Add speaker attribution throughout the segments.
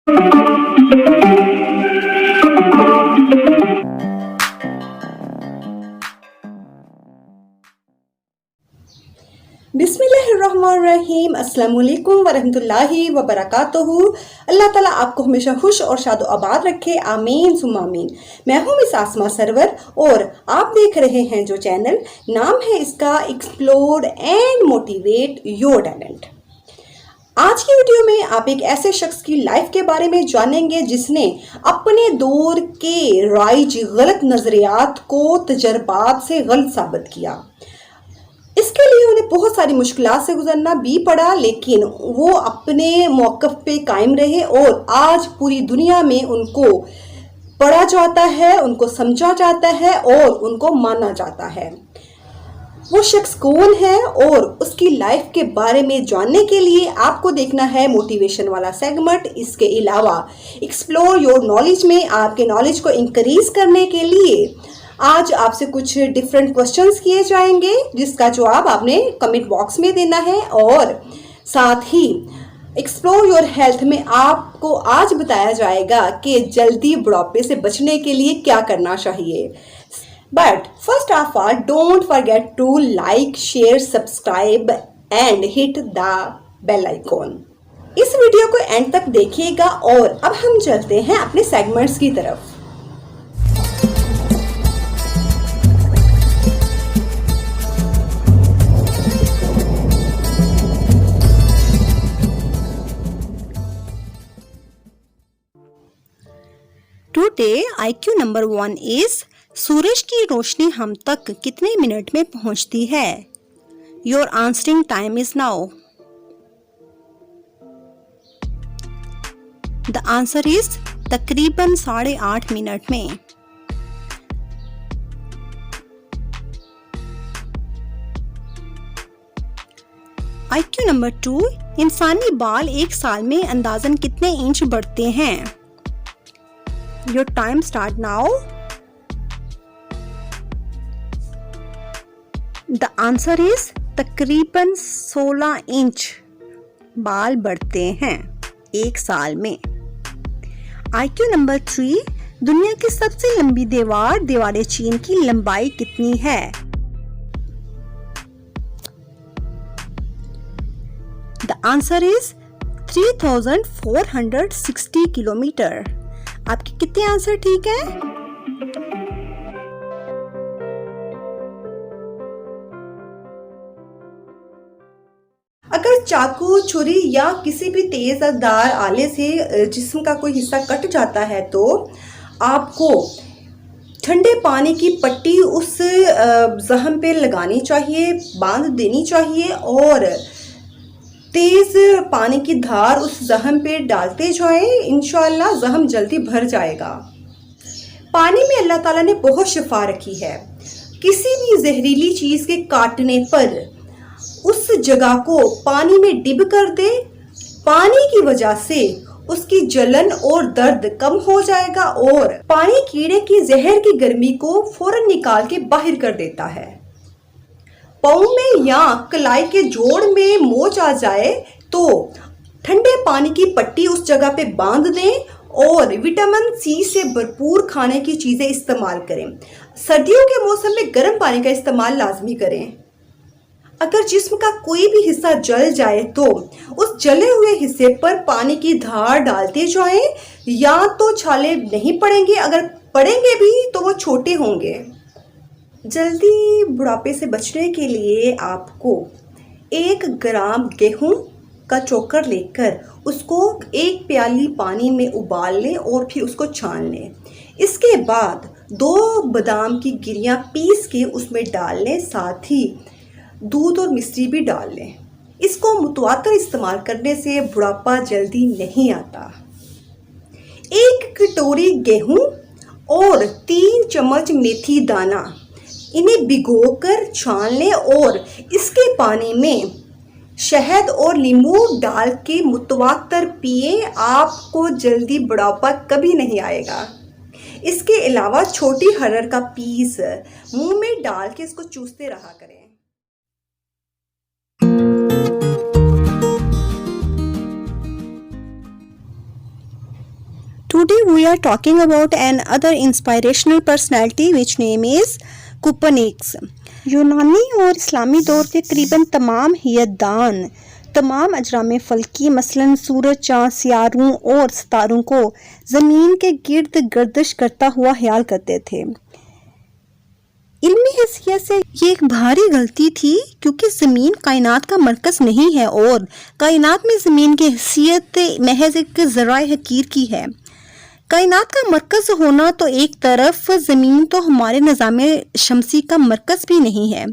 Speaker 1: बिस्मिल्लाहिर्रहमानिर्रहीम, अस्सलाम वालेकुम वरहमतुल्लाहि वबरकातुहू। अल्लाह ताला आपको हमेशा खुश और शादो आबाद रखे, आमीन सुम्मा आमीन। मैं हूँ मिस आसमा सरवर और आप देख रहे हैं जो चैनल, नाम है इसका explore and motivate your talent. आज की वीडियो में आप एक ऐसे शख्स की लाइफ के बारे में जानेंगे जिसने अपने दौर के राइज गलत नजरियात को तजर्बात से गलत साबित किया। इसके लिए उन्हें बहुत सारी मुश्किलात से गुजरना भी पड़ा, लेकिन वो अपने मौक़िफ़ पे कायम रहे और आज पूरी दुनिया में उनको पढ़ा जाता है, उनको समझा जाता है और उनको माना जाता है। वो शख्स कौन है और उसकी लाइफ के बारे में जानने के लिए आपको देखना है मोटिवेशन वाला सेगमेंट। इसके अलावा एक्सप्लोर योर नॉलेज में आपके नॉलेज को इंक्रीज करने के लिए आज आपसे कुछ डिफरेंट क्वेश्चंस किए जाएंगे, जिसका जवाब आपने कमेंट बॉक्स में देना है। और साथ ही एक्सप्लोर योर हेल्थ में आपको आज बताया जाएगा कि जल्दी बुढ़ापे से बचने के लिए क्या करना चाहिए। But first of all, don't forget to like, share, subscribe and hit the bell icon. इस वीडियो को एंड तक देखिएगा और अब हम चलते हैं अपने सेगमेंट्स की तरफ। टुडे IQ नंबर 1 इज सूरज की रोशनी हम तक कितने मिनट में पहुंचती है? Your answering time is now. The answer is तकरीबन 8.5 मिनट में। IQ नंबर 2, इंसानी बाल एक साल में अंदाजन कितने इंच बढ़ते हैं? Your time start now. The answer is तकरीबन 16 इंच बाल बढ़ते हैं एक साल में। IQ नंबर 3, दुनिया की सबसे लंबी दीवार चीन की लंबाई कितनी है? The answer is 3460 kilometre. आपके कितने आंसर ठीक है? अगर चाकू, छुरी या किसी भी तेज धार आले से जिस्म का कोई हिस्सा कट जाता है तो आपको ठंडे पानी की पट्टी उस जख्म पे लगानी चाहिए, बांध देनी चाहिए और तेज पानी की धार उस जख्म पे डालते जाएं। इंशाअल्लाह जख्म जल्दी भर जाएगा। पानी में अल्लाह ताला ने बहुत शिफा रखी है। किसी भी जहरीली चीज के काटने पर उस जगह को पानी में डिप कर दे, पानी की वजह से उसकी जलन और दर्द कम हो जाएगा और पानी कीड़े की जहर की गर्मी को फौरन निकाल के बाहर कर देता है। पाँव में या कलाई के जोड़ में मोच आ जाए तो ठंडे पानी की पट्टी उस जगह पे बांध दें और विटामिन सी से भरपूर खाने की चीज़ें इस्तेमाल करें। सर्दियों के मौसम में गर्म पानी का इस्तेमाल लाजमी करें। अगर जिस्म का कोई भी हिस्सा जल जाए तो उस जले हुए हिस्से पर पानी की धार डालते जाएं, या तो छाले नहीं पड़ेंगे, अगर पड़ेंगे भी तो वो छोटे होंगे। जल्दी बुढ़ापे से बचने के लिए आपको 1 ग्राम गेहूं का चोकर लेकर उसको 1 प्याली पानी में उबाल लें और फिर उसको छान लें। इसके बाद 2 बादाम की गिरियां पीस के उसमें डाल लें, साथ ही दूध और मिश्री भी डाल लें। इसको मुतवातर इस्तेमाल करने से बुढ़ापा जल्दी नहीं आता। 1 कटोरी गेहूं और 3 चम्मच मेथी दाना, इन्हें भिगोकर छान लें और इसके पानी में शहद और नींबू डाल के मुतवातर पिए। आपको जल्दी बुढ़ापा कभी नहीं आएगा। इसके अलावा छोटी हरड़ का पीस मुंह में डाल के इसको चूसते रहा करें।
Speaker 2: Today we are talking about another inspirational personality which name is Copernicus. यूनानी और इस्लामी दौर के करीबन तमाम हियतदान तमाम अजराम फल्की मसलन सूरज, चाँद, सियारों और सितारों को ज़मीन के गिर्द गर्दिश करता हुआ ख्याल करते थे। इल्मी हैसियत से ये एक भारी गलती थी, क्योंकि ज़मीन कायनात का मरकज़ नहीं है और कायनात में ज़मीन की हैसियत महज एक ज़राए हकीर की है। कायनात का मरकज़ होना तो एक तरफ, ज़मीन तो हमारे निज़ाम शमसी का मरकज़ भी नहीं है,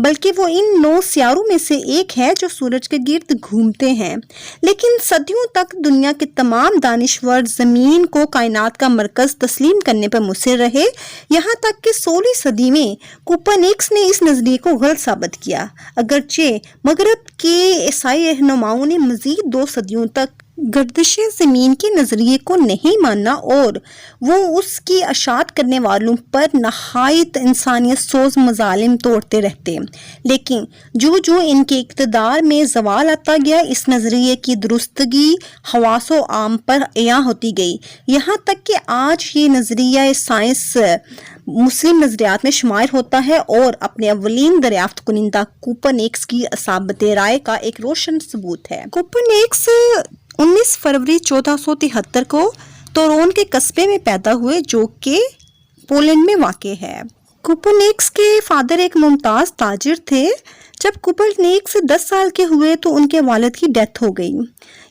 Speaker 2: बल्कि वो इन 9 सियारों में से एक है जो सूरज के गिर्द घूमते हैं। लेकिन सदियों तक दुनिया के तमाम दानिशवर ज़मीन को कायनात का मरकज़ तस्लीम करने पर मुसिर रहे, यहाँ तक कि 16वीं सदी में कोपरनिकस ने इस नज़रिए को गलत साबित किया। अगरचे मगरब के ईसाई रहनुमाओं ने मज़ीद 2 सदियों तक गर्दिश ज़मीन के नज़रिए को नहीं माना और वो उसकी अशात करने वालों पर नहायत इंसानियत सोज मज़ालिम तोड़ते रहते। लेकिन जो जो इनके इक़्तिदार में ज़वाल आता गया, इस नज़रिए की दुरुस्तगी हवासो आम पर अयां होती गई, यहाँ तक कि आज ये नज़रिया साइंस मुस्लिम नज़रियात में शुमार होता है और अपने अवलीन दरियाफ्त कुनिंदा कोपरनिकस की असाबत राय का एक रोशन सबूत है। कोपरनिकस 19 फरवरी 1473 को तोरोन के कस्बे में पैदा हुए, जो कि पोलैंड में वाक़ है। कोपरनिकस के फादर एक मुमताज़ ताजिर थे। जब कोपरनिकस 10 साल के हुए तो उनके वालिद की डेथ हो गई।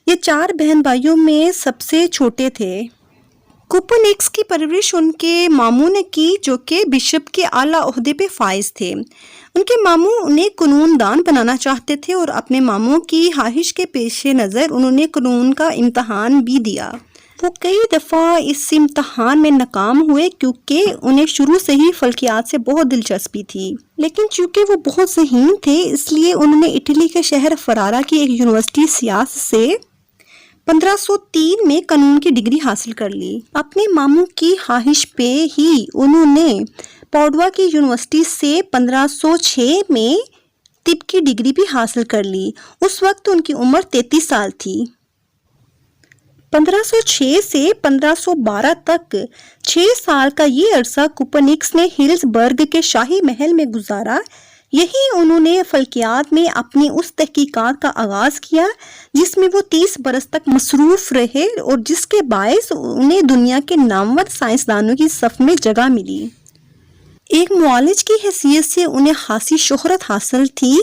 Speaker 2: ये 4 बहन भाइयों में सबसे छोटे थे। कोपरनिकस की परवरिश उनके मामू ने की, जो कि बिशप के आला ओहदे पे फाइज थे। उनके मामू उन्हें कानून दान बनाना चाहते थे और अपने मामू की ख्वाहिश के पेश नज़र उन्होंने कानून का इम्तहान भी दिया। वो कई दफ़ा इस इम्तहान में नाकाम हुए, क्योंकि उन्हें शुरू से ही फल्कियात से बहुत दिलचस्पी थी। लेकिन चूँकि वो बहुत ज़हीन थे, इसलिए उन्होंने इटली के शहर फरारा की एक यूनिवर्सिटी सियास से 1503 में कानून की डिग्री हासिल कर ली। अपने मामू की ख्वाहिश पे ही उन्होंने पाडुआ की यूनिवर्सिटी से 1506 में तिब की डिग्री भी हासिल कर ली। उस वक्त उनकी उम्र 33 साल थी। 1506 से 1512 तक 6 साल का ये अरसा कोपरनिकस ने हिल्सबर्ग के शाही महल में गुजारा। यही उन्होंने फल्कियात में अपनी उस तहकीकात का आगाज़ किया जिसमें वो 30 बरस तक मसरूफ़ रहे और जिसके बायस उन्हें दुनिया के नामवर साइंसदानों की सफ़ में जगह मिली। एक मुआलिज की हैसियत से उन्हें खासी शोहरत हासिल थी।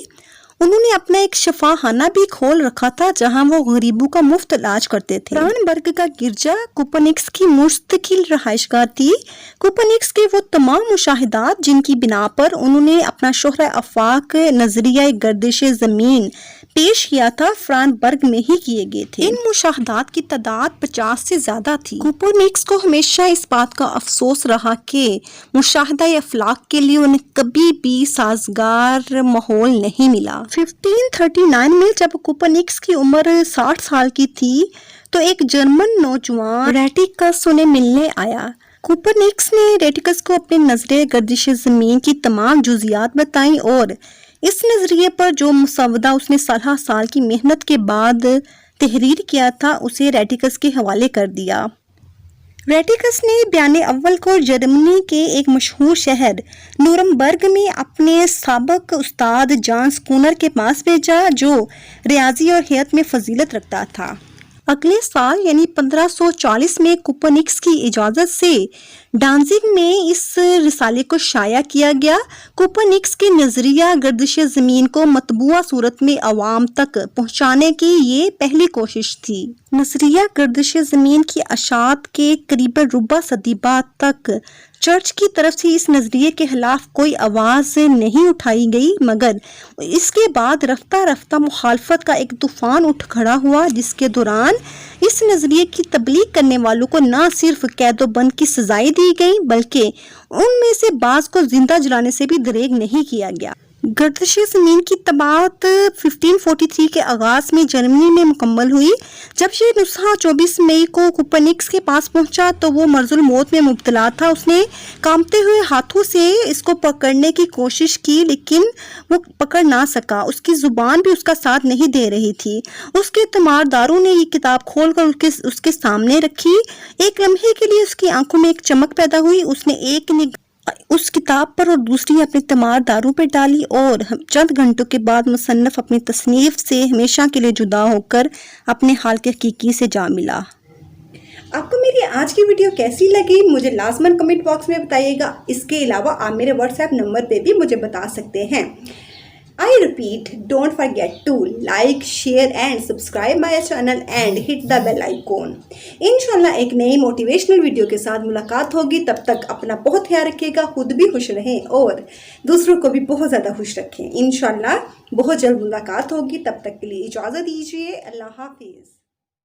Speaker 2: उन्होंने अपना एक शफाखाना भी खोल रखा था, जहां वो गरीबों का मुफ्त इलाज करते थे। फ्रानबर्ग का गिरजा कोपरनिकस की मुस्तकिल रहायशगाह थी। कोपरनिकस के वो तमाम मुशाहिदात जिनकी बिना पर उन्होंने अपना शोहरा आफाक नजरिया गर्दिश ज़मीन पेश किया था, फ्रानबर्ग में ही किए गए थे। इन मुशाहिदात की तादाद 50 से ज्यादा थी। कोपरनिकस को हमेशा इस बात का अफसोस रहा कि मुशाहिदा अफलाक के लिए उन्हें कभी भी साजगार माहौल नहीं मिला। 1539 में जब कोपरनिकस की उम्र 60 साल की थी, तो एक जर्मन नौजवान रेटिकस उन्हें मिलने आया। कोपरनिकस ने रेटिकस को अपने नजरिए गर्दिश ज़मीन की तमाम जुजियात बताई और इस नजरिए पर जो मुसवदा उसने साल की मेहनत के बाद तहरीर किया था, उसे रेटिकस के हवाले कर दिया। रेटिकस ने बयाने अव्वल को जर्मनी के एक मशहूर शहर नूरमबर्ग में अपने साबक उस्ताद जॉन स्कूनर के पास भेजा, जो रियाजी और हियत में फजीलत रखता था। अगले साल यानी 1540 में कोपरनिकस की इजाज़त से डांजिग में इस रिसाले को शाया किया गया। कोपरनिकस के नज़रिया गर्दिश ज़मीन को मतबूआ सूरत में अवाम तक पहुँचाने की ये पहली कोशिश थी। नज़रिया गर्दिश ज़मीन की अशात के करीबन रुबा सदी बाद तक चर्च की तरफ से इस नज़रिए के खिलाफ कोई आवाज़ नहीं उठाई गई, मगर इसके बाद रफ्ता रफ्ता मुखालफत का एक तूफ़ान उठ खड़ा हुआ, जिसके दौरान इस नज़रिए की तबलीग करने वालों को न सिर्फ कैदोबंद की सजाएं दी गई, बल्कि उनमें से बाज़ को जिंदा जलाने से भी दरेग नहीं किया गया। گردش زمین کی طباعت 1543 کے آغاز میں جرمنی میں مکمل ہوئی۔ جب یہ نسخہ 24 مئی کو کوپرنیکس کے پاس پہنچا تو وہ مرض الموت میں مبتلا تھا۔ اس نے کانپتے ہوئے ہاتھوں سے اس کو پکڑنے کی کوشش کی لیکن وہ پکڑ نہ سکا، اس کی زبان بھی اس کا ساتھ نہیں دے رہی تھی۔ اس کے تیمارداروں نے یہ کتاب کھول کر اس کے سامنے رکھی۔ ایک لمحے کے لیے اس کی آنکھوں میں ایک چمک پیدا ہوئی، اس نے ایک نگاہ اس کتاب پر اور دوسری اپنے تیمارداروں پر ڈالی اور چند گھنٹوں کے بعد مصنف اپنی تصنیف سے ہمیشہ کے لیے جدا ہو کر اپنے حالت حقیقی سے جا ملا۔
Speaker 1: آپ کو میری آج کی ویڈیو کیسی لگی مجھے لازماً کمنٹ باکس میں بتائیے گا۔ اس کے علاوہ آپ میرے واٹس ایپ نمبر پہ بھی مجھے بتا سکتے ہیں۔ I repeat, don't forget to like, share and subscribe my channel and hit the bell icon. انشاءاللہ ایک نئی موٹیویشنل ویڈیو کے ساتھ ملاقات ہوگی، تب تک اپنا بہت خیال رکھیے گا، خود بھی خوش رہیں اور دوسروں کو بھی بہت زیادہ خوش رکھیں۔ انشاءاللہ بہت جلد ملاقات ہوگی، تب تک کے لیے اجازت دیجیے۔ اللہ حافظ۔